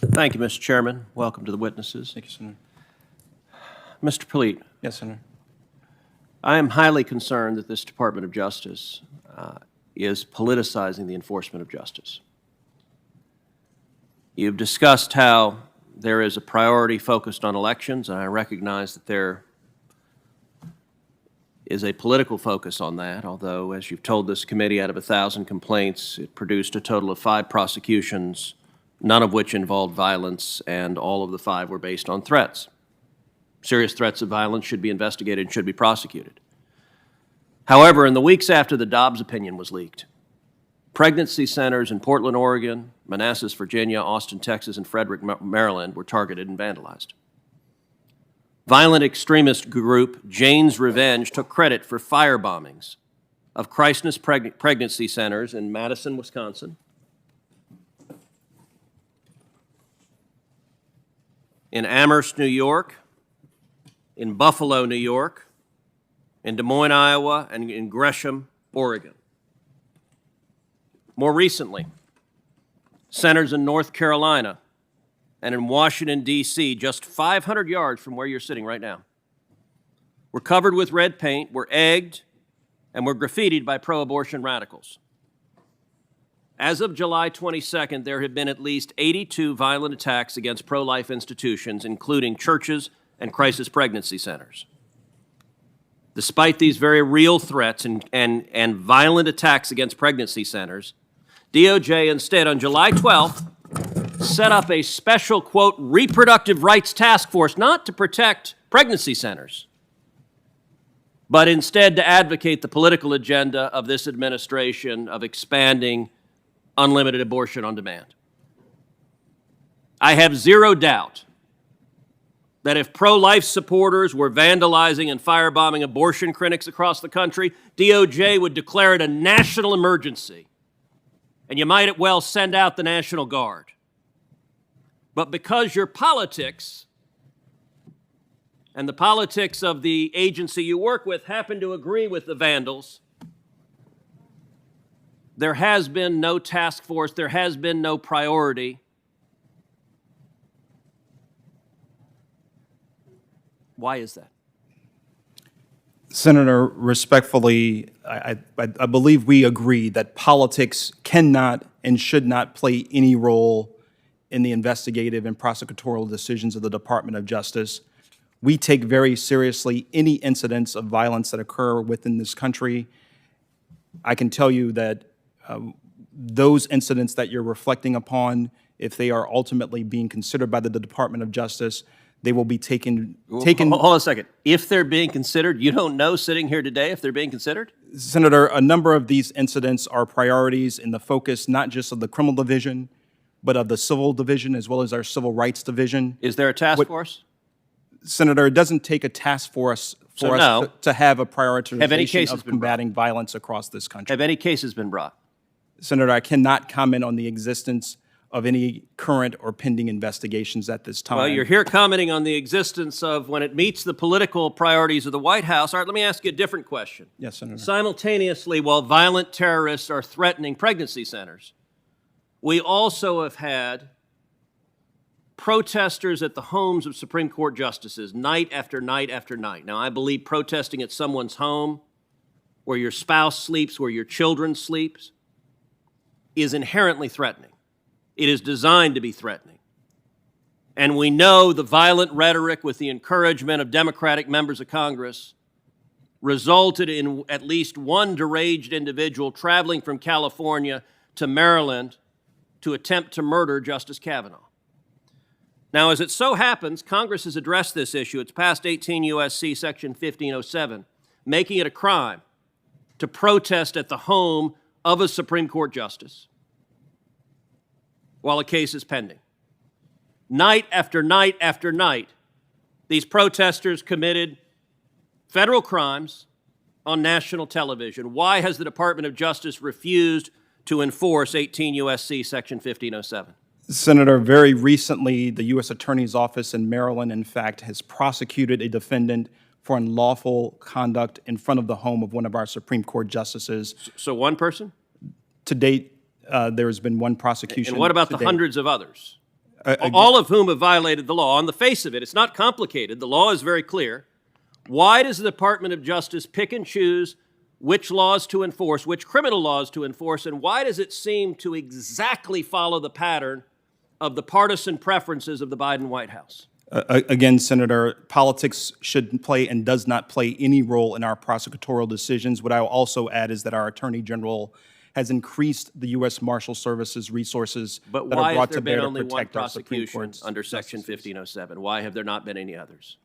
Thank you, Mr. Chairman. Welcome to the witnesses. Thank you, Senator. Mr. Polite, Yes, Senator. I am highly concerned that this Department of Justice is politicizing the enforcement of justice. You've discussed how there is a priority focused on elections, and I recognize that there is a political focus on that, although, as you've told this committee, out of 1,000 complaints, it produced a total of 5 prosecutions, none of which involved violence, and all of the 5 were based on threats. Serious threats of violence should be investigated and should be prosecuted. However, in the weeks after the Dobbs opinion was leaked, pregnancy centers in Portland, Oregon, Manassas, Virginia, Austin, Texas, and Frederick, Maryland were targeted and vandalized. Violent extremist group Jane's Revenge took credit for fire bombings of crisis pregnancy centers in Madison, Wisconsin, in Amherst, New York, in Buffalo, New York, in Des Moines, Iowa, and in Gresham, Oregon. More recently, centers in North Carolina and in Washington, D.C., just 500 yards from where you're sitting right now, were covered with red paint, were egged, and were graffitied by pro-abortion radicals. As of July 22nd, there have been at least 82 violent attacks against pro-life institutions, including churches and crisis pregnancy centers. Despite these very real threats and violent attacks against pregnancy centers, DOJ instead, on July 12th, set up a special, quote, reproductive rights task force, not to protect pregnancy centers, but instead to advocate the political agenda of this administration of expanding unlimited abortion on demand. I have zero doubt that if pro-life supporters were vandalizing and firebombing abortion clinics across the country, DOJ would declare it a national emergency, and you might as well send out the National Guard. But because your politics and the politics of the agency you work with happen to agree with the vandals, there has been no task force, there has been no priority. Why is that? Senator, respectfully, I believe we agree that politics cannot and should not play any role in the investigative and prosecutorial decisions of the Department of Justice. We take very seriously any incidents of violence that occur within this country. I can tell you that those incidents that you're reflecting upon, if they are ultimately being considered by the Department of Justice, they will be taken. Hold on a second. If they're being considered, you don't know sitting here today if they're being considered? Senator, a number of these incidents are priorities in the focus not just of the criminal division, but of the civil division as well as our civil rights division. Is there a task force? Senator, it doesn't take a task force for us to have a prioritization of combating violence across this country. Have any cases been brought? Senator, I cannot comment on the existence of any current or pending investigations at this time. Well, you're here commenting on the existence of when it meets the political priorities of the White House. All right, let me ask you a different question. Yes, Senator. Simultaneously, while violent terrorists are threatening pregnancy centers, we also have had protesters at the homes of Supreme Court justices night after night after night. Now, I believe protesting at someone's home where your spouse sleeps, where your children sleep, is inherently threatening. It is designed to be threatening. And we know the violent rhetoric with the encouragement of Democratic members of Congress resulted in at least one deranged individual traveling from California to Maryland to attempt to murder Justice Kavanaugh. Now, as it so happens, Congress has addressed this issue. It's passed 18 U.S.C. Section 1507, making it a crime to protest at the home of a Supreme Court justice while a case is pending. Night after night after night, these protesters committed federal crimes on national television. Why has the Department of Justice refused to enforce 18 U.S.C. Section 1507? Senator, very recently, the U.S. Attorney's Office in Maryland, in fact, has prosecuted a defendant for unlawful conduct in front of the home of one of our Supreme Court justices. So one person? To date, there has been one prosecution. And what about the hundreds of others? all of whom have violated the law. On the face of it, it's not complicated. The law is very clear. Why does the Department of Justice pick and choose which laws to enforce, which criminal laws to enforce, and why does it seem to exactly follow the pattern of the partisan preferences of the Biden White House? Again, Senator, politics should play and does not play any role in our prosecutorial decisions. What I will also add is that our Attorney General has increased the U.S. Marshal Service's resources But that why are brought has there to bear been to only one protect our Supreme prosecution Court's under Section justices. 1507? Why have there not been any others?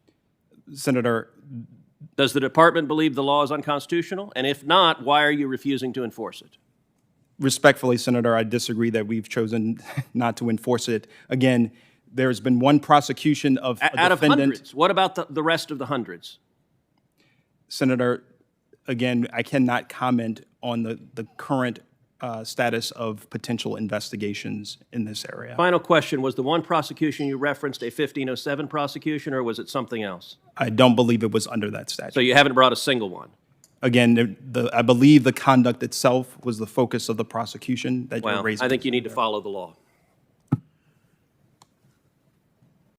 Senator, Does the department believe the law is unconstitutional? And if not, why are you refusing to enforce it? respectfully, Senator, I disagree that we've chosen not to enforce it. Again, there's been one prosecution of a Out of defendant. hundreds. What about the rest of the hundreds? Senator, again, I cannot comment on the current status of potential investigations in this area. Final question, was the one prosecution you referenced a 1507 prosecution, or was it something else? I don't believe it was under that statute. So you haven't brought a single one? Again, I believe the conduct itself was the focus of the prosecution that you're Well, raising. I think you need to follow the law.